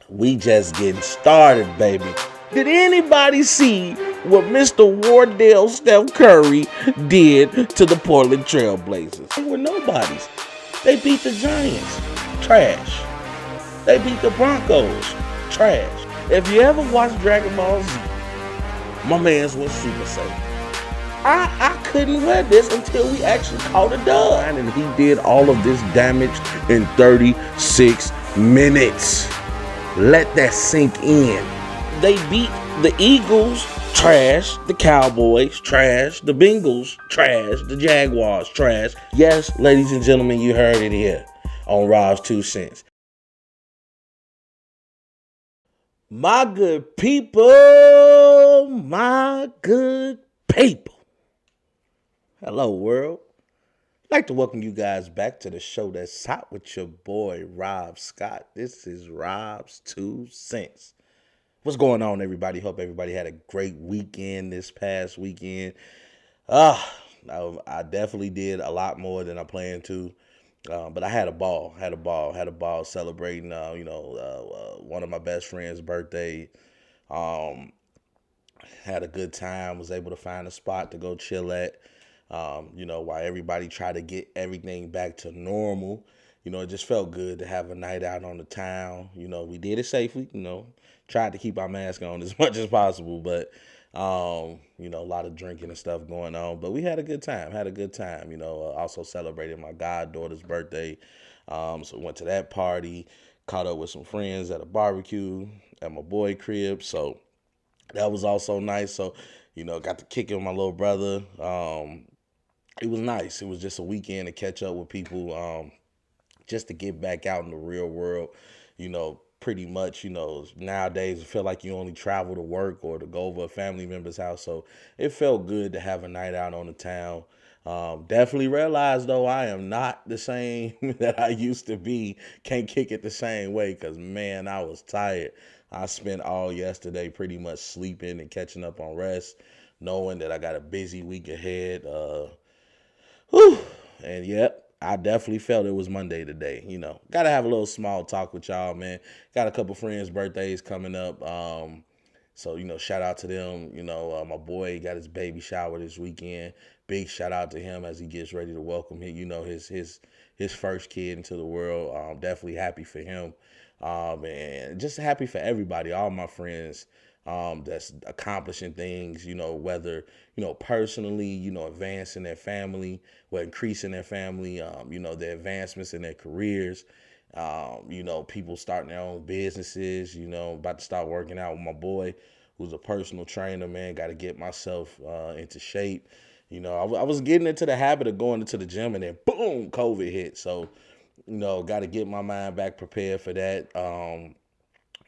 We just getting started, baby. Did anybody see what Mr. Wardell Steph Curry did to the Portland Trail Blazers? They were nobodies. They beat the Giants. Trash. They beat the Broncos. Trash. If you ever watched Dragon Ball Z, my man's went Super Saiyan. I couldn't wear this until we actually caught a dub. And he did all of this damage in 36 minutes. Let that sink in. They beat the Eagles, trash. The Cowboys, trash. The Bengals, trash. The Jaguars, trash. Yes, ladies and gentlemen, you heard it here on Rob's 2 Cents. My good people, my good people. Hello, world. I'd like to welcome you guys back to the show that's hot with your boy, Rob Scott. This is Rob's 2 Cents. What's going on, everybody? Hope everybody had a great weekend this past weekend. I definitely did a lot more than I planned to. But I had a ball, celebrating, one of my best friend's birthday. Had a good time, was able to find a spot to go chill at. While everybody tried to get everything back to normal, it just felt good to have a night out on the town. We did it safely, tried to keep our mask on as much as possible, but, a lot of drinking and stuff going on, but we had a good time, also celebrated my goddaughter's birthday. So went to that party, caught up with some friends at a barbecue at my boy crib. So that was also nice. So, got to kick it with my little brother. It was nice. It was just a weekend to catch up with people, just to get back out in the real world. Pretty much, nowadays it feel like you only travel to work or to go over a family member's house. So it felt good to have a night out on the town. Definitely realized, though, I am not the same that I used to be. Can't kick it the same way because, man, I was tired. I spent all yesterday pretty much sleeping and catching up on rest, knowing that I got a busy week ahead. And yep, I definitely felt it was Monday today. Got to have a little small talk with y'all, man. Got a couple friends' birthdays coming up. So, shout out to them. My boy got his baby shower this weekend. Big shout out to him as he gets ready to welcome his first kid into the world. Definitely happy for him. And just happy for everybody, all my friends that's accomplishing things, whether, personally, advancing their family, or increasing their family, their advancements in their careers. People starting their own businesses, about to start working out with my boy, who's a personal trainer, man. Got to get myself into shape. I was getting into the habit of going into the gym, and then boom, COVID hit. So, got to get my mind back prepared for that.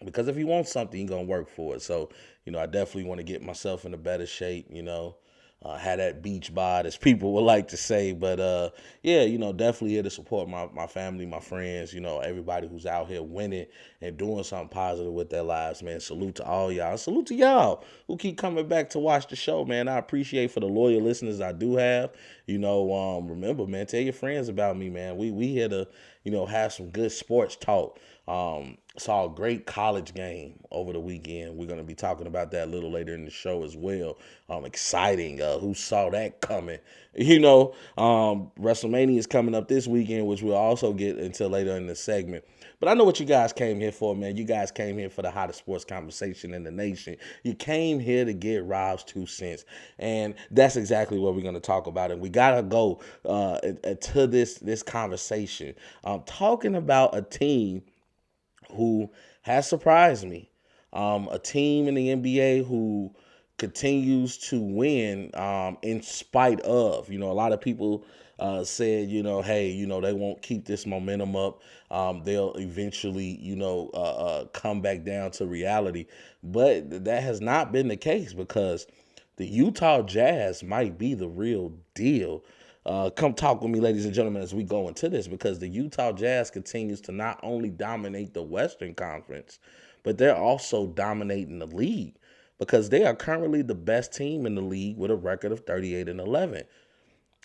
Because if you want something, you're going to work for it. So, I definitely want to get myself in a better shape, have that beach bod, as people would like to say. But, definitely here to support my family, my friends, everybody who's out here winning and doing something positive with their lives, man. Salute to all y'all. Salute to y'all who keep coming back to watch the show, man. I appreciate for the loyal listeners I do have. Remember, man, tell your friends about me, man. We here to, have some good sports talk. Saw a great college game over the weekend. We're going to be talking about that a little later in the show as well. Exciting. Who saw that coming? WrestleMania is coming up this weekend, which we'll also get into later in the segment. But I know what you guys came here for, man. You guys came here for the hottest sports conversation in the nation. You came here to get Rob's 2 cents. And that's exactly what we're going to talk about. And we got to go to this conversation. Talking about a team who has surprised me. A team in the NBA who continues to win in spite of. A lot of people said, hey, they won't keep this momentum up. They'll eventually, come back down to reality. But that has not been the case because the Utah Jazz might be the real deal. Come talk with me, ladies and gentlemen, as we go into this, because the Utah Jazz continues to not only dominate the Western Conference, but they're also dominating the league because they are currently the best team in the league with a record of 38-11.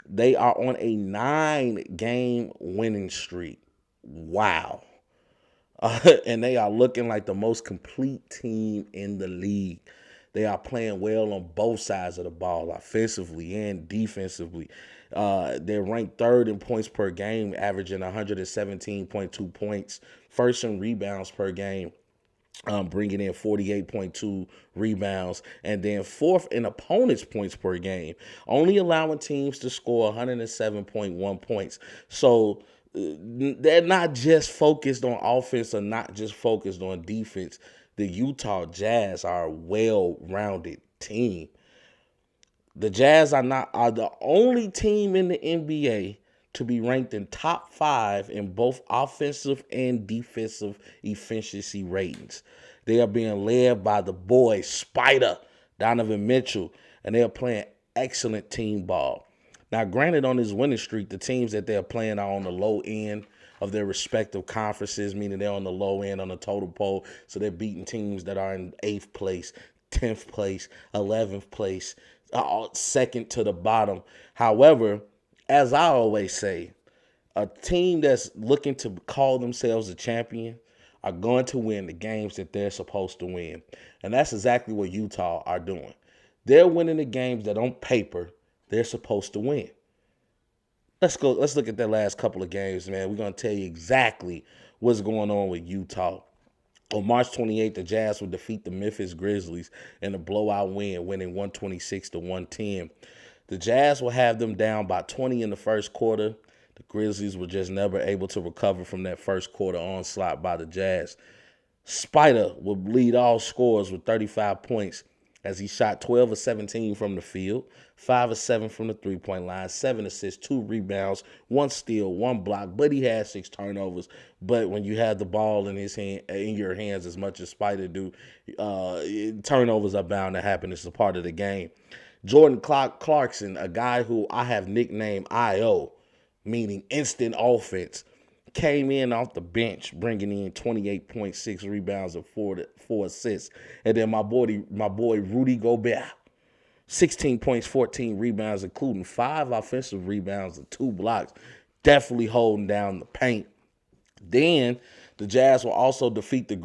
They are on a 9-game winning streak. Wow. And they are looking like the most complete team in the league. They are playing well on both sides of the ball, offensively and defensively. They're ranked third in points per game, averaging 117.2 points, first in rebounds per game, bringing in 48.2 rebounds, and then fourth in opponents' points per game, only allowing teams to score 107.1 points. So they're not just focused on offense or not just focused on defense. The Utah Jazz are a well-rounded team. The Jazz are the only team in the NBA to be ranked in top 5 in both offensive and defensive efficiency ratings. They are being led by the boy Spider, Donovan Mitchell, and they are playing excellent team ball. Now, granted, on this winning streak, the teams that they're playing are on the low end of their respective conferences, meaning they're on the low end on the total poll. So they're beating teams that are in 8th place, 10th place, 11th place, second to the bottom. However, as I always say, a team that's looking to call themselves a champion are going to win the games that they're supposed to win. And that's exactly what Utah are doing. They're winning the games that on paper they're supposed to win. Let's look at that last couple of games, man. We're going to tell you exactly what's going on with Utah. On March 28th, the Jazz will defeat the Memphis Grizzlies in a blowout win, winning 126-110. The Jazz will have them down by 20 in the first quarter. The Grizzlies were just never able to recover from that first quarter onslaught by the Jazz. Spider will lead all scorers with 35 points as he shot 12 of 17 from the field, 5 of 7 from the three-point line, 7 assists, 2 rebounds, 1 steal, 1 block, but he had 6 turnovers. But when you have the ball in your hands as much as Spider do, turnovers are bound to happen. It's a part of the game. Jordan Clarkson, a guy who I have nicknamed I.O., meaning instant offense, came in off the bench, bringing in 28.6 rebounds and 4 assists. And then my boy Rudy Gobert, 16 points, 14 rebounds, including 5 offensive rebounds and 2 blocks, definitely holding down the paint. Then the Jazz will also defeat the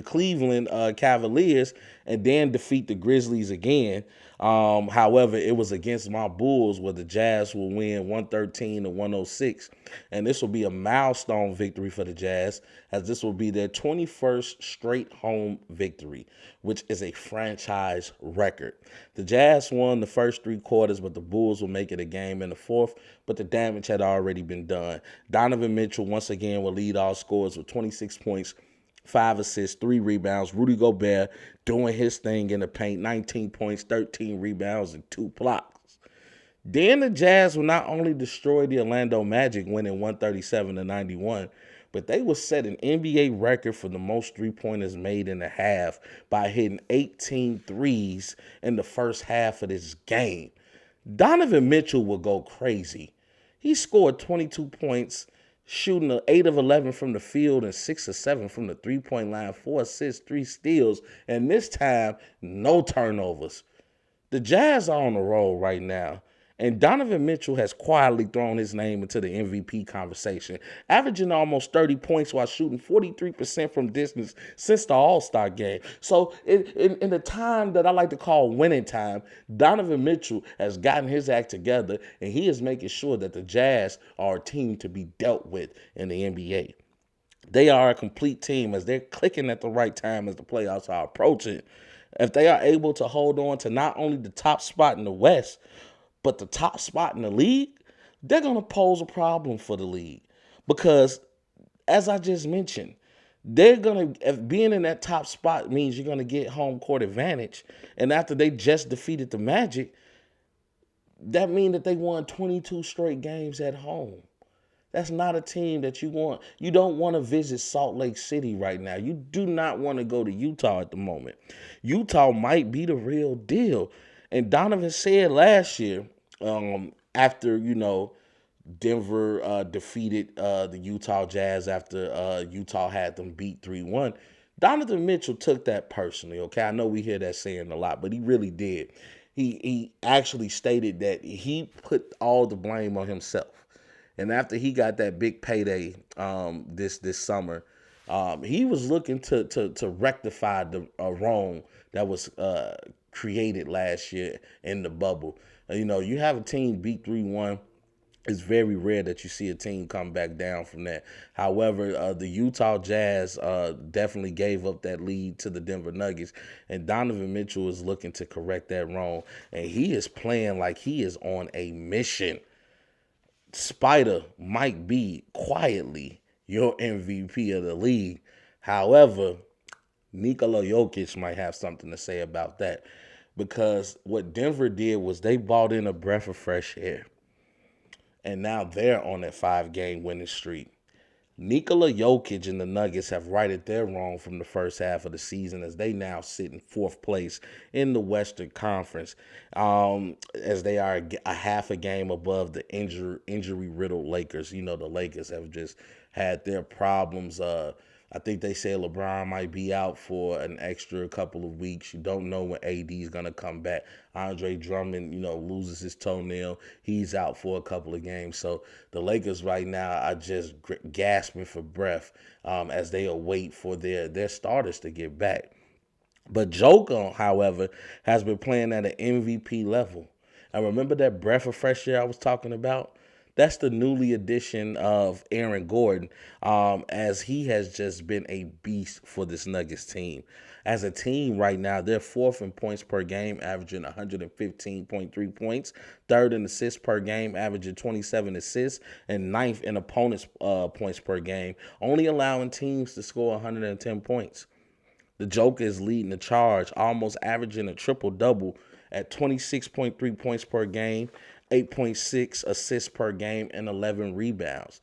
Cleveland Cavaliers, and then defeat the Grizzlies again. However, it was against my Bulls where the Jazz will win 113-106. And this will be a milestone victory for the Jazz, as this will be their 21st straight home victory, which is a franchise record. The Jazz won the first 3 quarters, but the Bulls will make it a game in the fourth, but the damage had already been done. Donovan Mitchell once again will lead all scorers with 26 points, 5 assists, 3 rebounds. Rudy Gobert doing his thing in the paint, 19 points, 13 rebounds, and 2 blocks. Then the Jazz will not only destroy the Orlando Magic, winning 137-91, but they will set an NBA record for the most three-pointers made in a half by hitting 18 threes in the first half of this game. Donovan Mitchell will go crazy. He scored 22 points, shooting 8 of 11 from the field and 6 of 7 from the three-point line, 4 assists, 3 steals, and this time, no turnovers. The Jazz are on the roll right now, and Donovan Mitchell has quietly thrown his name into the MVP conversation, averaging almost 30 points while shooting 43% from distance since the All-Star game. So in the time that I like to call winning time, Donovan Mitchell has gotten his act together, and he is making sure that the Jazz are a team to be dealt with in the NBA. They are a complete team as they're clicking at the right time as the playoffs are approaching. If they are able to hold on to not only the top spot in the West, but the top spot in the league, they're going to pose a problem for the league. Because, as I just mentioned, being in that top spot means you're going to get home court advantage. And after they just defeated the Magic, that means that they won 22 straight games at home. That's not a team that you want. You don't want to visit Salt Lake City right now. You do not want to go to Utah at the moment. Utah might be the real deal. And Donovan said last year, after, Denver defeated the Utah Jazz after Utah had them beat 3-1, Donovan Mitchell took that personally, okay? I know we hear that saying a lot, but he really did. He actually stated that he put all the blame on himself. And after he got that big payday this summer, he was looking to rectify the wrong that was created last year in the bubble. You have a team beat 3-1. It's very rare that you see a team come back down from that. However, the Utah Jazz definitely gave up that lead to the Denver Nuggets, and Donovan Mitchell is looking to correct that wrong, and he is playing like he is on a mission. Spider might be quietly your MVP of the league. However, Nikola Jokic might have something to say about that, because what Denver did was they brought in a breath of fresh air. And now they're on that 5-game winning streak. Nikola Jokic and the Nuggets have righted their wrong from the first half of the season, as they now sit in 4th place in the Western Conference, as they are a half a game above the injury-riddled Lakers. The Lakers have just had their problems. I think they say LeBron might be out for an extra couple of weeks. You don't know when AD is going to come back. Andre Drummond, loses his toenail. He's out for a couple of games. So the Lakers right now are just gasping for breath as they await for their starters to get back. But Joker, however, has been playing at an MVP level. And remember that breath of fresh air I was talking about? That's the newly addition of Aaron Gordon, as he has just been a beast for this Nuggets team. As a team right now, they're 4th in points per game, averaging 115.3 points, 3rd in assists per game, averaging 27 assists, and 9th in opponents' points per game, only allowing teams to score 110 points. The Joker is leading the charge, almost averaging a triple-double at 26.3 points per game, 8.6 assists per game, and 11 rebounds.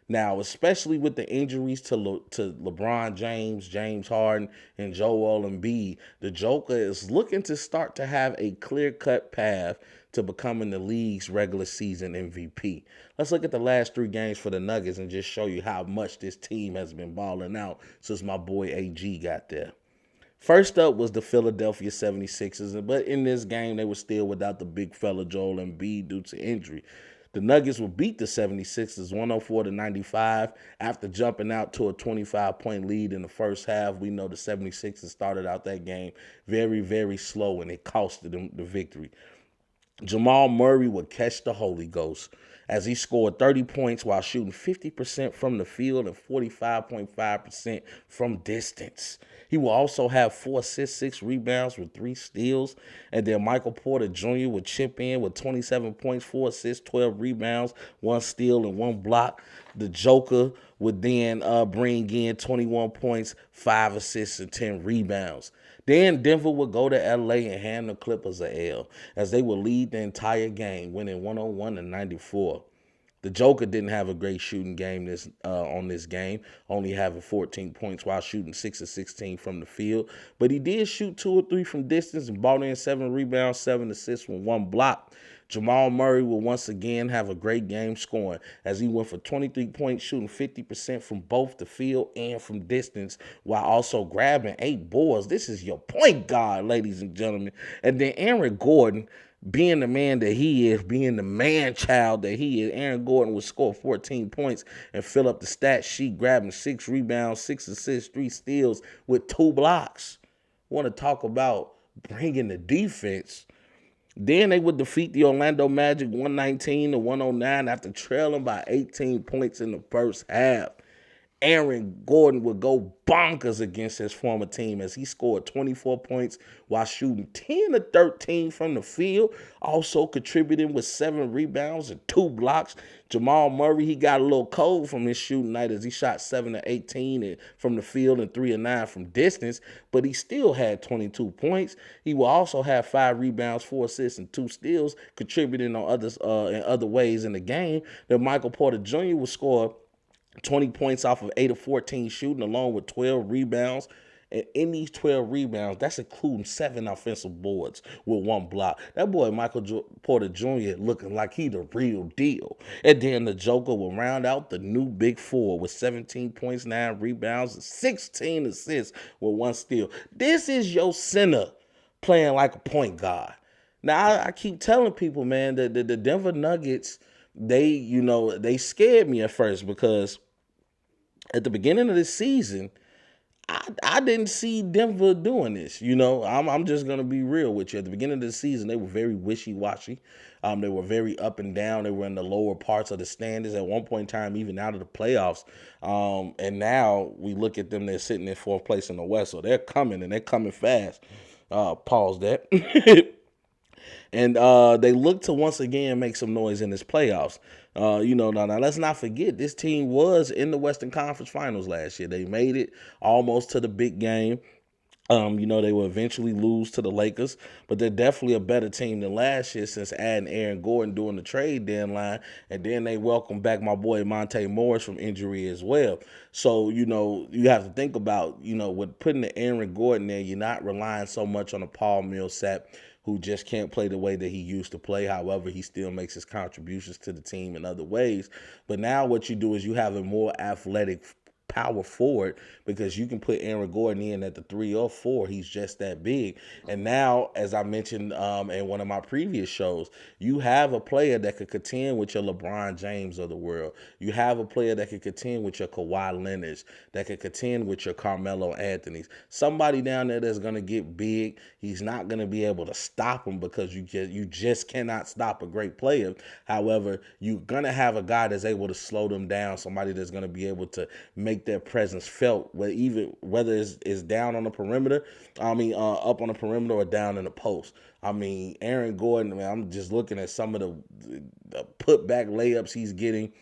Now, especially with the injuries to LeBron James, James Harden, and Joel Embiid, the Joker is looking to start to have a clear-cut path to becoming the league's regular season MVP. Let's look at the last 3 games for the Nuggets and just show you how much this team has been balling out since my boy AG got there. First up was the Philadelphia 76ers, but in this game, they were still without the big fella Joel Embiid due to injury. The Nuggets will beat the 76ers 104-95 after jumping out to a 25-point lead in the first half. We know the 76ers started out that game very, very slow, and it costed them the victory. Jamal Murray would catch the Holy Ghost as he scored 30 points while shooting 50% from the field and 45.5% from distance. He will also have 4 assists, 6 rebounds with 3 steals. And then Michael Porter Jr. would chip in with 27 points, 4 assists, 12 rebounds, 1 steal, and 1 block. The Joker would then bring in 21 points, 5 assists, and 10 rebounds. Then Denver would go to L.A. and hand the Clippers a L, as they would lead the entire game, winning 101-94. The Joker didn't have a great shooting game on this game, only having 14 points while shooting 6 of 16 from the field. But he did shoot 2 or 3 from distance and brought in 7 rebounds, 7 assists with 1 block. Jamal Murray will once again have a great game scoring, as he went for 23 points, shooting 50% from both the field and from distance, while also grabbing 8 boards. This is your point guard, ladies and gentlemen. And then Aaron Gordon, being the man that he is, being the man-child that he is, Aaron Gordon would score 14 points and fill up the stat sheet, grabbing 6 rebounds, 6 assists, 3 steals with 2 blocks. Want to talk about bringing the defense. Then they would defeat the Orlando Magic 119-109 after trailing by 18 points in the first half. Aaron Gordon would go bonkers against his former team as he scored 24 points while shooting 10 of 13 from the field, also contributing with 7 rebounds and 2 blocks. Jamal Murray, he got a little cold from his shooting night as he shot 7 of 18 from the field and 3 of 9 from distance, but he still had 22 points. He will also have 5 rebounds, 4 assists, and 2 steals, contributing on in other ways in the game. Then Michael Porter Jr. will score 20 points off of 8 of 14 shooting, along with 12 rebounds. And in these 12 rebounds, that's including 7 offensive boards with 1 block. That boy, Porter Jr., looking like he the real deal. And then the Joker will round out the new big 4 with 17 points, 9 rebounds, and 16 assists with 1 steal. This is your center playing like a point guard. Now, I keep telling people, man, that the Denver Nuggets, they scared me at first because at the beginning of this season, I didn't see Denver doing this. I'm just gonna be real with you. At the beginning of the season, they were very wishy-washy. They were very up and down. They were in the lower parts of the standings at one point in time, even out of the playoffs. And now we look at them; they're sitting in fourth place in the West, so they're coming and they're coming fast. Pause that. And they look to once again make some noise in this playoffs. Now let's not forget this team was in the Western Conference Finals last year. They made it almost to the big game. They will eventually lose to the Lakers, but they're definitely a better team than last year since adding Aaron Gordon during the trade deadline. And then they welcome back my boy Monte Morris from injury as well. So, you have to think about, with putting the Aaron Gordon there, you're not relying so much on a Paul Millsap who just can't play the way that he used to play. However, he still makes his contributions to the team in other ways. But now what you do is you have a more athletic power forward because you can put Aaron Gordon in at the 3 or 4. He's just that big. And now, as I mentioned in one of my previous shows, you have a player that could contend with your LeBron James of the world. You have a player that could contend with your Kawhi Leonards, that could contend with your Carmelo Anthonys. Somebody down there that's going to get big. He's not going to be able to stop him because you just cannot stop a great player. However, you're going to have a guy that's able to slow them down, somebody that's going to be able to make their presence felt, whether it's down on the perimeter, up on the perimeter or down in the post. Aaron Gordon, man, I'm just looking at some of the putback layups he's getting,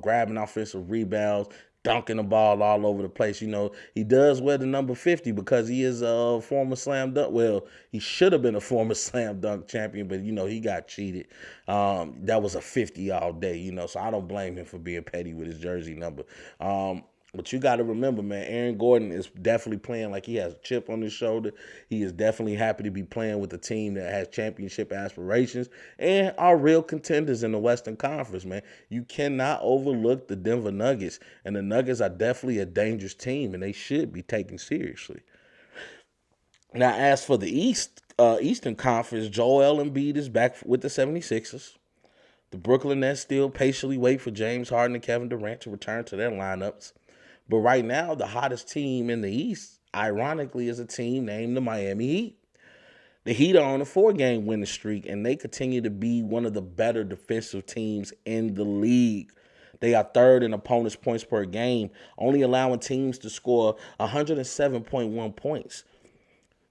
grabbing offensive rebounds, dunking the ball all over the place. He does wear the number 50 because he is a former slam dunk. Well, he should have been a former slam dunk champion, but he got cheated. That was a 50 all day, so I don't blame him for being petty with his jersey number. But you got to remember, man, Aaron Gordon is definitely playing like he has a chip on his shoulder. He is definitely happy to be playing with a team that has championship aspirations and are real contenders in the Western Conference, man. You cannot overlook the Denver Nuggets, and the Nuggets are definitely a dangerous team, and they should be taken seriously. Now, as for the Eastern Conference, Joel Embiid is back with the 76ers. The Brooklyn Nets still patiently wait for James Harden and Kevin Durant to return to their lineups. But right now, the hottest team in the East, ironically, is a team named the Miami Heat. The Heat are on a 4-game winning streak, and they continue to be one of the better defensive teams in the league. They are third in opponents' points per game, only allowing teams to score 107.1 points.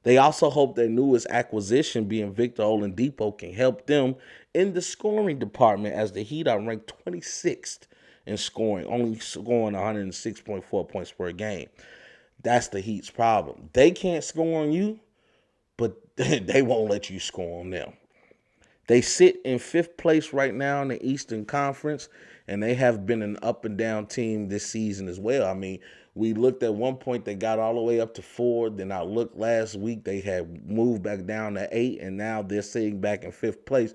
They also hope their newest acquisition, being Victor Oladipo, can help them in the scoring department, as the Heat are ranked 26th in scoring, only scoring 106.4 points per game. That's the Heat's problem. They can't score on you, but they won't let you score on them. They sit in 5th place right now in the Eastern Conference, and they have been an up and down team this season as well. We looked at one point, they got all the way up to 4. Then I looked last week, they had moved back down to 8, and now they're sitting back in 5th place.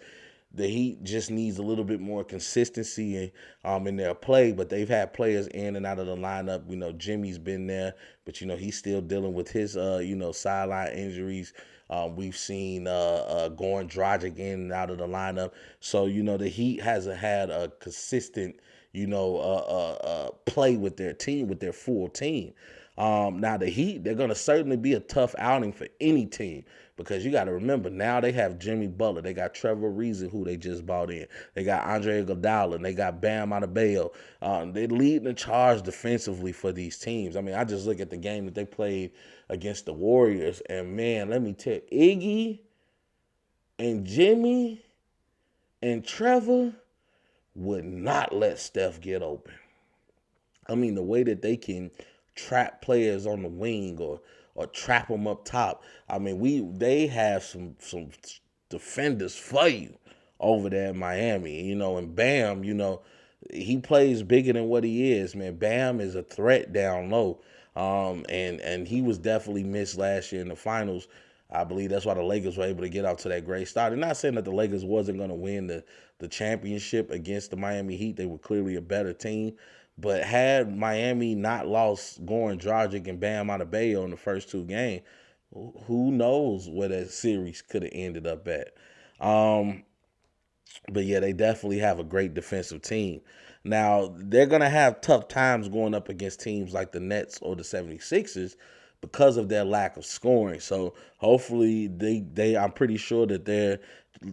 The Heat just needs a little bit more consistency in their play, but they've had players in and out of the lineup. Jimmy's been there, but, he's still dealing with his, sideline injuries. We've seen Goran Dragic in and out of the lineup. So, the Heat hasn't had a consistent, play with their team, with their full team. Now, the Heat, they're going to certainly be a tough outing for any team because you got to remember, now they have Jimmy Butler. They got Trevor Ariza, who they just bought in. They got Andre Iguodala, and they got Bam Adebayo. They're leading the charge defensively for these teams. I just look at the game that they played against the Warriors, and, man, let me tell you, Iggy and Jimmy and Trevor would not let Steph get open. The way that they can trap players on the wing or trap them up top. They have some defenders for you over there in Miami, and Bam, he plays bigger than what he is, man. Bam is a threat down low. And he was definitely missed last year in the finals. I believe that's why the Lakers were able to get off to that great start. I'm not saying that the Lakers wasn't going to win the championship against the Miami Heat. They were clearly a better team. But had Miami not lost Goran Dragic and Bam Adebayo in the first 2 games, who knows where that series could have ended up at. But yeah, they definitely have a great defensive team. Now, they're going to have tough times going up against teams like the Nets or the 76ers because of their lack of scoring. So hopefully I'm pretty sure that they're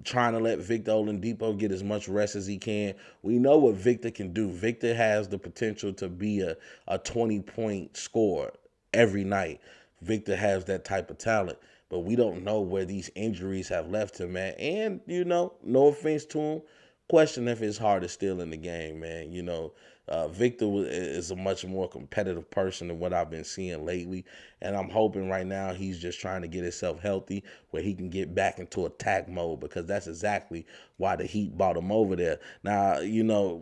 trying to let Victor Oladipo get as much rest as he can. We know what Victor can do. Victor has the potential to be a 20-point scorer every night. Victor has that type of talent. But we don't know where these injuries have left him at. And, no offense to him, question if his heart is still in the game, man. Victor is a much more competitive person than what I've been seeing lately. And I'm hoping right now he's just trying to get himself healthy where he can get back into attack mode, because that's exactly why the Heat bought him over there. Now, they're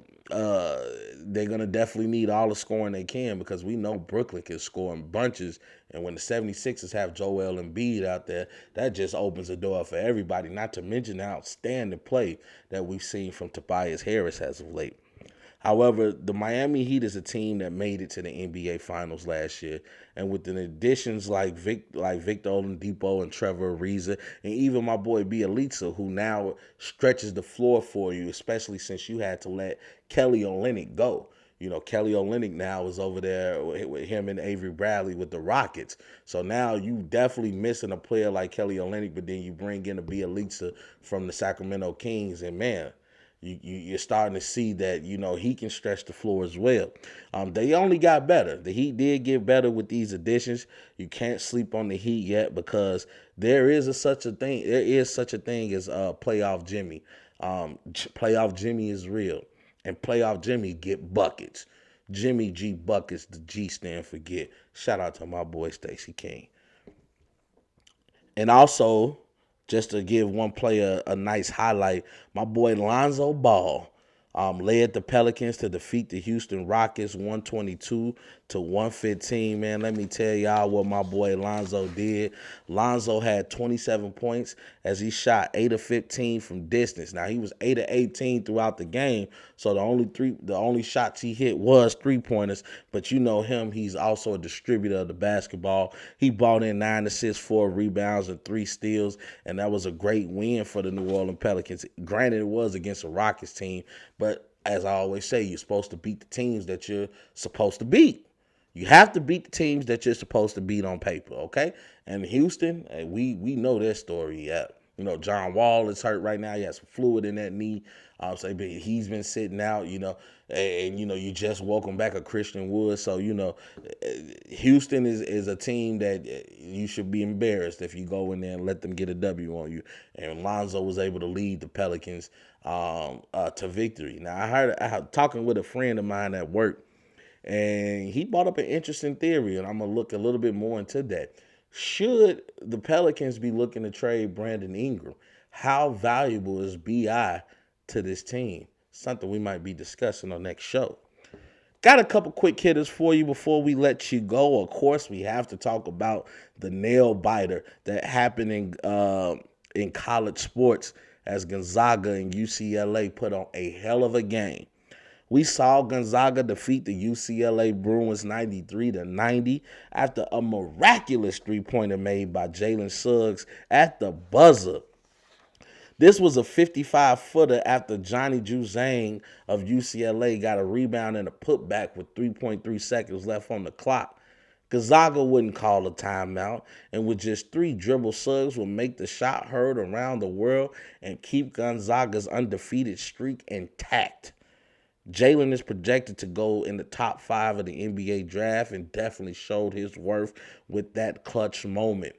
going to definitely need all the scoring they can, because we know Brooklyn can score in bunches. And when the 76ers have Joel Embiid out there, that just opens the door for everybody, not to mention the outstanding play that we've seen from Tobias Harris as of late. However, the Miami Heat is a team that made it to the NBA Finals last year, and with the additions like Victor Oladipo and Trevor Ariza, and even my boy Bielitsa, who now stretches the floor for you, especially since you had to let Kelly Olynyk go. Kelly Olynyk now is over there with him and Avery Bradley with the Rockets. So now you definitely missing a player like Kelly Olynyk, but then you bring in a Bielitsa from the Sacramento Kings, and man, you're starting to see that, he can stretch the floor as well. They only got better. The Heat did get better with these additions. You can't sleep on the Heat yet, because there is such a thing. There is such a thing as playoff Jimmy. Playoff Jimmy is real, and playoff Jimmy get buckets. Jimmy G buckets. The G stand for get. Shout out to my boy Stacey King. And also, just to give one player a nice highlight, my boy Lonzo Ball led the Pelicans to defeat the Houston Rockets 122-115. Man, let me tell y'all what my boy Lonzo did. Lonzo had 27 points as he shot 8 of 15 from distance. Now, he was 8 of 18 throughout the game, so the only shots he hit was 3-pointers. But you know him, he's also a distributor of the basketball. He brought in 9 assists, 4 rebounds, and 3 steals, and that was a great win for the New Orleans Pelicans. Granted, it was against a Rockets team, but as I always say, you're supposed to beat the teams that you're supposed to beat. You have to beat the teams that you're supposed to beat on paper, okay? And Houston, we know their story. Yeah. John Wall is hurt right now. He has some fluid in that knee. So he's been sitting out, and you just welcome back a Christian Wood. So, Houston is a team that you should be embarrassed if you go in there and let them get a W on you. And Lonzo was able to lead the Pelicans to victory. Now, I talking with a friend of mine at work, and he brought up an interesting theory, and I'm going to look a little bit more into that. Should the Pelicans be looking to trade Brandon Ingram? How valuable is B.I. to this team? Something we might be discussing on next show. Got a couple quick hitters for you before we let you go. Of course, we have to talk about the nail biter that happened in college sports as Gonzaga and UCLA put on a hell of a game. We saw Gonzaga defeat the UCLA Bruins 93-90 after a miraculous three-pointer made by Jalen Suggs at the buzzer. This was a 55-footer after Johnny Juzang of UCLA got a rebound and a putback with 3.3 seconds left on the clock. Gonzaga wouldn't call a timeout, and with just 3 dribble, Suggs would make the shot heard around the world and keep Gonzaga's undefeated streak intact. Jalen is projected to go in the top 5 of the NBA draft and definitely showed his worth with that clutch moment.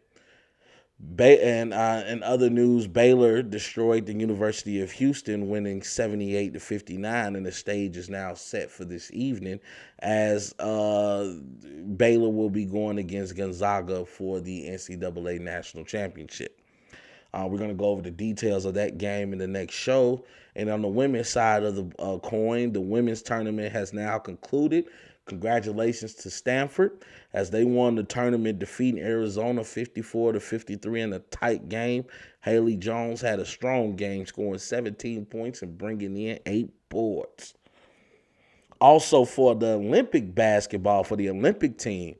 In other news, Baylor destroyed the University of Houston, winning 78-59, and the stage is now set for this evening as Baylor will be going against Gonzaga for the NCAA National Championship. We're going to go over the details of that game in the next show. And on the women's side of the coin, the women's tournament has now concluded. Congratulations to Stanford as they won the tournament, defeating Arizona 54-53 in a tight game. Haley Jones had a strong game, scoring 17 points and bringing in 8 boards. Also for the Olympic basketball, for the Olympic team,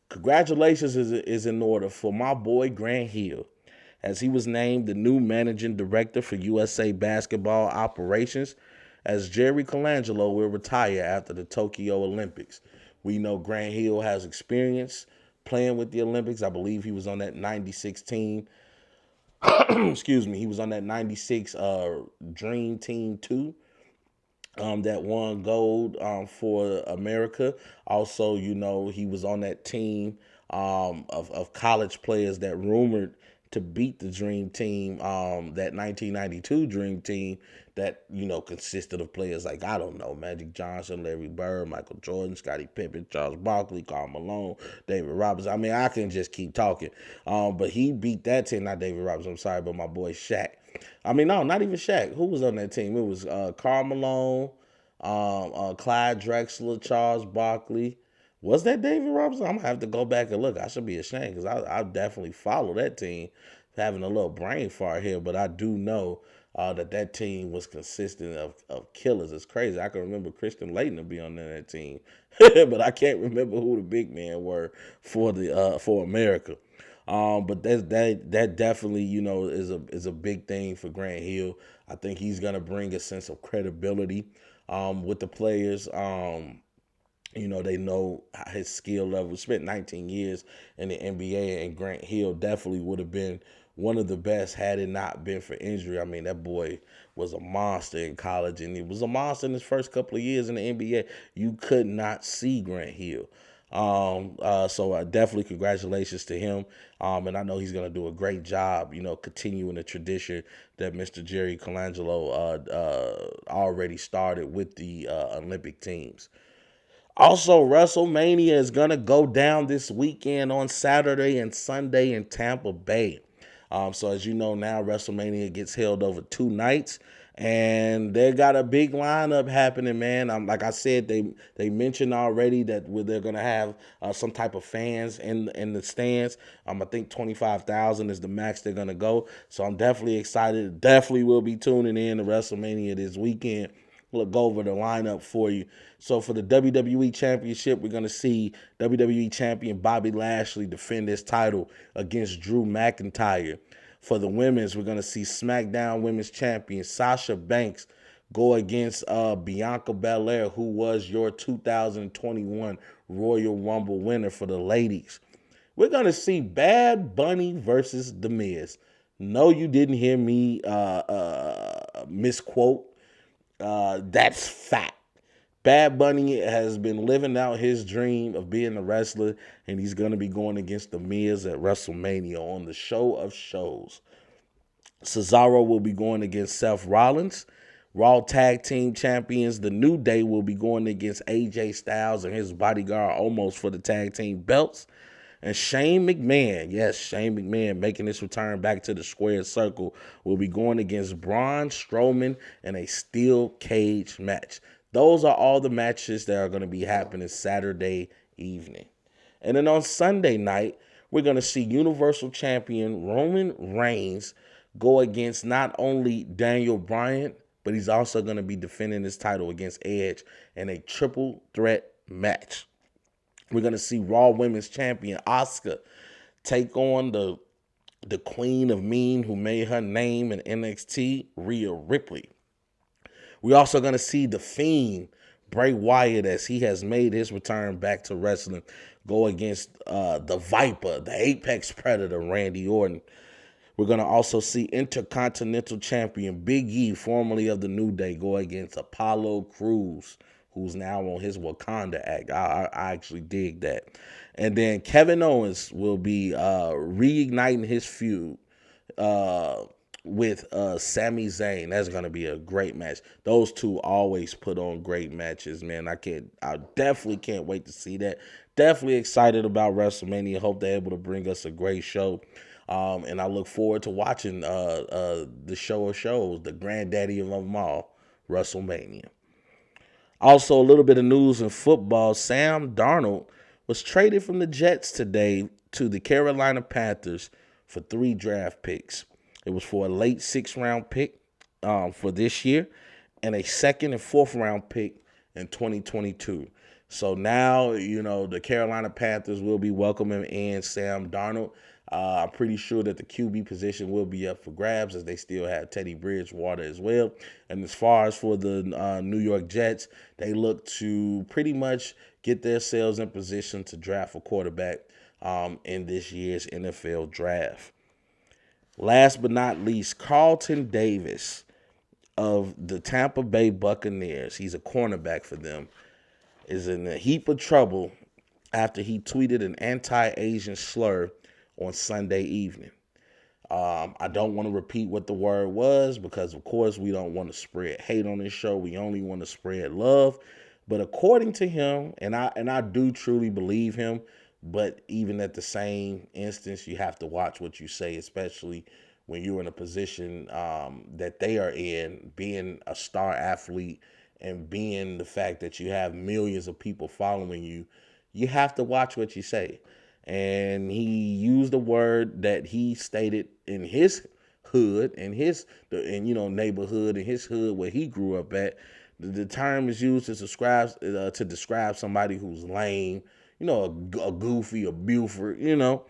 congratulations is in order for my boy Grant Hill, as he was named the new managing director for USA Basketball Operations, as Jerry Colangelo will retire after the Tokyo Olympics. We know Grant Hill has experience playing with the Olympics. I believe he was on that 96 team. Excuse me. He was on that 96 Dream Team 2 that won gold for America. Also, he was on that team of college players that rumored to beat the Dream Team, that 1992 Dream Team that, consisted of players like, I don't know, Magic Johnson, Larry Bird, Michael Jordan, Scottie Pippen, Charles Barkley, Karl Malone, David Robinson. I mean, I can just keep talking. But he beat that team, not David Robinson, I'm sorry, but my boy Shaq. I mean, no, not even Shaq. Who was on that team? It was Karl Malone, Clyde Drexler, Charles Barkley. Was that David Robinson? I'm going to have to go back and look. I should be ashamed because I definitely follow that team. Having a little brain fart here, but I do know that team was consistent of killers. It's crazy. I can remember Christian Laettner to be on that team, but I can't remember who the big men were for America. But that definitely, is a big thing for Grant Hill. I think he's gonna bring a sense of credibility with the players. They know his skill level. Spent 19 years in the NBA, and Grant Hill definitely would have been one of the best had it not been for injury. I mean, that boy was a monster in college, and he was a monster in his first couple of years in the NBA. You could not see Grant Hill. So definitely congratulations to him. And I know he's going to do a great job, continuing the tradition that Mr. Jerry Colangelo already started with the Olympic teams. Also, WrestleMania is going to go down this weekend on Saturday and Sunday in Tampa Bay. So as you know now, WrestleMania gets held over 2 nights, and they got a big lineup happening, man. Like I said, they mentioned already that they're gonna have some type of fans in the stands. I think 25,000 is the max they're gonna go. So I'm definitely excited. Definitely will be tuning in to WrestleMania this weekend. We'll go over the lineup for you. So for the WWE Championship, we're going to see WWE Champion Bobby Lashley defend his title against Drew McIntyre. For the women's, we're going to see SmackDown Women's Champion Sasha Banks go against Bianca Belair, who was your 2021 Royal Rumble winner for the ladies. We're going to see Bad Bunny versus The Miz. No, you didn't hear me misquote. That's fact. Bad Bunny has been living out his dream of being a wrestler, and he's going to be going against The Miz at WrestleMania on the show of shows. Cesaro will be going against Seth Rollins. Raw Tag Team Champions, The New Day, will be going against AJ Styles and his bodyguard almost for the tag team belts. And Shane McMahon, yes, Shane McMahon making his return back to the square circle, will be going against Braun Strowman in a steel cage match. Those are all the matches that are going to be happening Saturday evening. And then on Sunday night, we're going to see Universal Champion Roman Reigns go against not only Daniel Bryan, but he's also going to be defending his title against Edge in a triple threat match. We're going to see Raw Women's Champion Asuka take on the Queen of Mean, who made her name in NXT, Rhea Ripley. We're also going to see The Fiend, Bray Wyatt, as he has made his return back to wrestling, go against the Viper, the Apex Predator, Randy Orton. We're going to also see Intercontinental Champion Big E, formerly of the New Day, go against Apollo Crews, who's now on his Wakanda act. I actually dig that. And then Kevin Owens will be reigniting his feud with Sami Zayn. That's going to be a great match. Those two always put on great matches, man. I definitely can't wait to see that. Definitely excited about WrestleMania. Hope they're able to bring us a great show. And I look forward to watching the show of shows, the granddaddy of them all, WrestleMania. Also, a little bit of news in football. Sam Darnold was traded from the Jets today to the Carolina Panthers for 3 draft picks. It was for a late 6th-round pick for this year and a 2nd and 4th round pick in 2022. So now, the Carolina Panthers will be welcoming in Sam Darnold. I'm pretty sure that the QB position will be up for grabs as they still have Teddy Bridgewater as well. And as far as for the New York Jets, they look to pretty much get themselves in position to draft a quarterback in this year's NFL draft. Last but not least, Carlton Davis of the Tampa Bay Buccaneers. He's a cornerback for them, is in a heap of trouble after he tweeted an anti-Asian slur on Sunday evening. I don't want to repeat what the word was because, of course, we don't want to spread hate on this show. We only want to spread love. But according to him, and I do truly believe him, but even at the same instance, you have to watch what you say, especially when you're in a position that they are in, being a star athlete and being the fact that you have millions of people following you. You have to watch what you say. And he used a word that he stated in his hood, in his neighborhood, in his hood where he grew up at. The term is used to describe somebody who's lame, a goofy, a Buford, and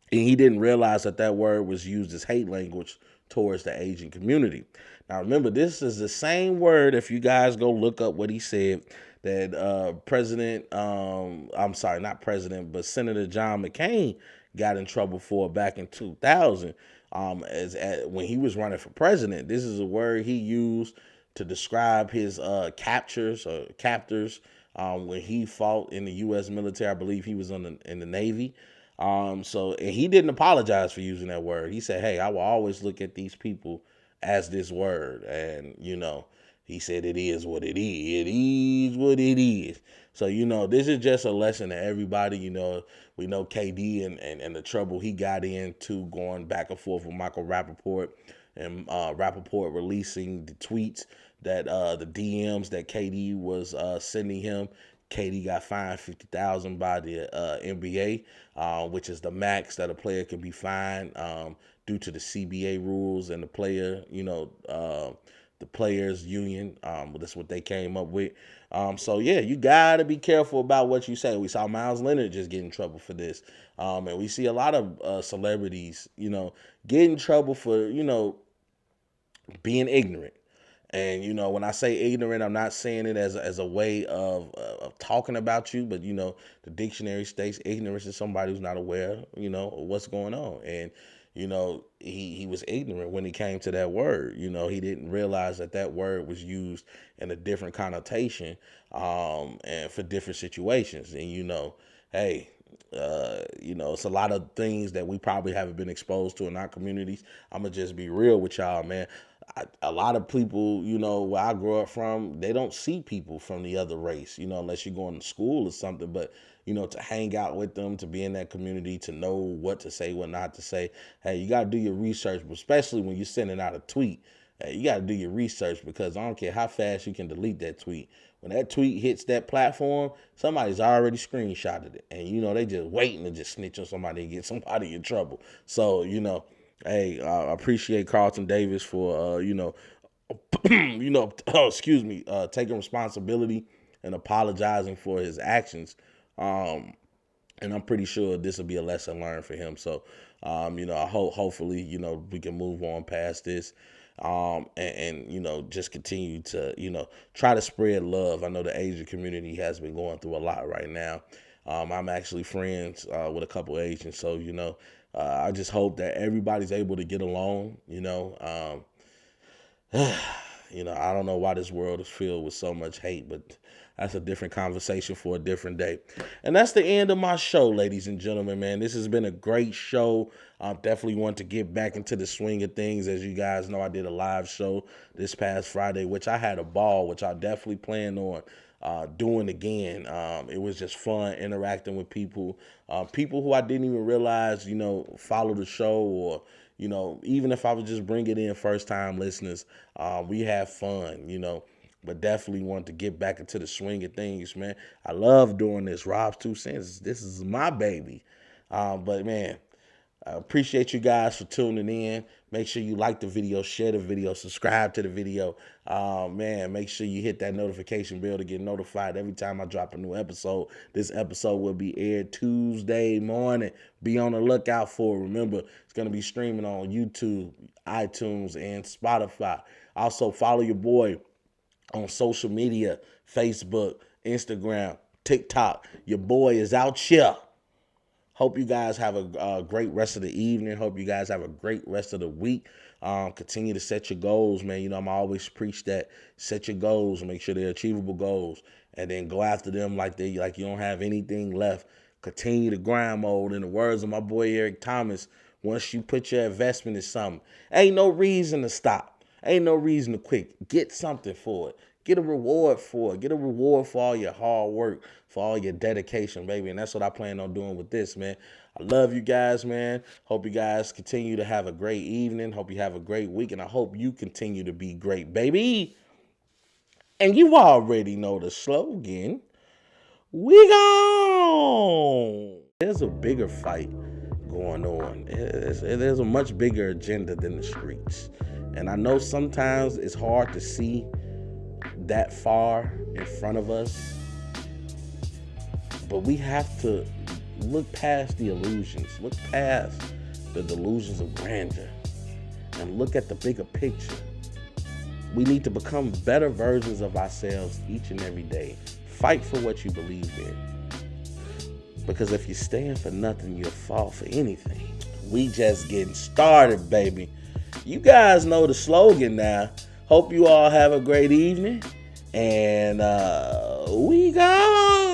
he didn't realize that word was used as hate language towards the Asian community. Now, remember, this is the same word, if you guys go look up what he said, that not President, but Senator John McCain got in trouble for back in 2000 when he was running for president. This is a word he used to describe his captors when he fought in the U.S. military. I believe he was in the Navy. And he didn't apologize for using that word. He said, "Hey, I will always look at these people as this word." And, he said, "It is what it is. It is what it is." So, this is just a lesson to everybody. We know KD and the trouble he got into going back and forth with Michael Rappaport, and Rappaport releasing the tweets that the DMs that KD was sending him. KD got fined $50,000 by the NBA, which is the max that a player can be fined due to the CBA rules and the the players union. That's what they came up with. So yeah, you gotta be careful about what you say. We saw Miles Leonard just get in trouble for this, and we see a lot of celebrities, get in trouble for being ignorant. And, when I say ignorant, I'm not saying it as a way of talking about you, but, the dictionary states ignorance is somebody who's not aware, of what's going on. And, he was ignorant when he came to that word. He didn't realize that word was used in a different connotation and for different situations. And, hey, it's a lot of things that we probably haven't been exposed to in our communities. I'm going to just be real with y'all, man. A lot of people, where I grew up from, they don't see people from the other race, unless you're going to school or something. But, to hang out with them, to be in that community, to know what to say, what not to say. Hey, you got to do your research, especially when you're sending out a tweet. Hey, you got to do your research because I don't care how fast you can delete that tweet. When that tweet hits that platform, somebody's already screenshotted it. And, they just waiting to just snitch on somebody and get somebody in trouble. So, hey, I appreciate Carlton Davis for, taking responsibility and apologizing for his actions. And I'm pretty sure this will be a lesson learned for him. So, I hopefully, we can move on past this. And just continue to, try to spread love. I know the Asian community has been going through a lot right now. I'm actually friends with a couple Asians. So, I just hope that everybody's able to get along, I don't know why this world is filled with so much hate, but that's a different conversation for a different day. And that's the end of my show, ladies and gentlemen, man. This has been a great show. I definitely want to get back into the swing of things. As you guys know, I did a live show this past Friday, which I had a ball, which I definitely plan on doing again. It was just fun interacting with people who I didn't even realize, follow the show, or even if I was just bringing in first time listeners, we have fun, but definitely want to get back into the swing of things, man. I love doing this. Rob's 2 cents. This is my baby. But man, I appreciate you guys for tuning in. Make sure you like the video, share the video, subscribe to the video. Man, make sure you hit that notification bell to get notified every time I drop a new episode. This episode will be aired Tuesday morning. Be on the lookout for it. Remember, it's going to be streaming on YouTube, iTunes, and Spotify. Also, follow your boy on social media, Facebook, Instagram, TikTok. Your boy is out here. Hope you guys have a great rest of the evening. Hope you guys have a great rest of the week. Continue to set your goals, man. You know, I'm always preach that. Set your goals and make sure they're achievable goals. And then go after them like you don't have anything left. Continue to grind mode. In the words of my boy Eric Thomas, once you put your investment in something, ain't no reason to stop. Ain't no reason to quit. Get something for it. Get a reward for it. Get a reward for all your hard work, for all your dedication, baby. And that's what I plan on doing with this, man. I love you guys, man. Hope you guys continue to have a great evening. Hope you have a great week. And I hope you continue to be great, baby. And you already know the slogan. We gone. There's a bigger fight going on. There's a much bigger agenda than the streets. And I know sometimes it's hard to see that far in front of us, but we have to look past the illusions, look past the delusions of grandeur, and look at the bigger picture. We need to become better versions of ourselves each and every day. Fight for what you believe in, because if you stand for nothing, you'll fall for anything. We just getting started, baby. You guys know the slogan now. Hope you all have a great evening, and we gone.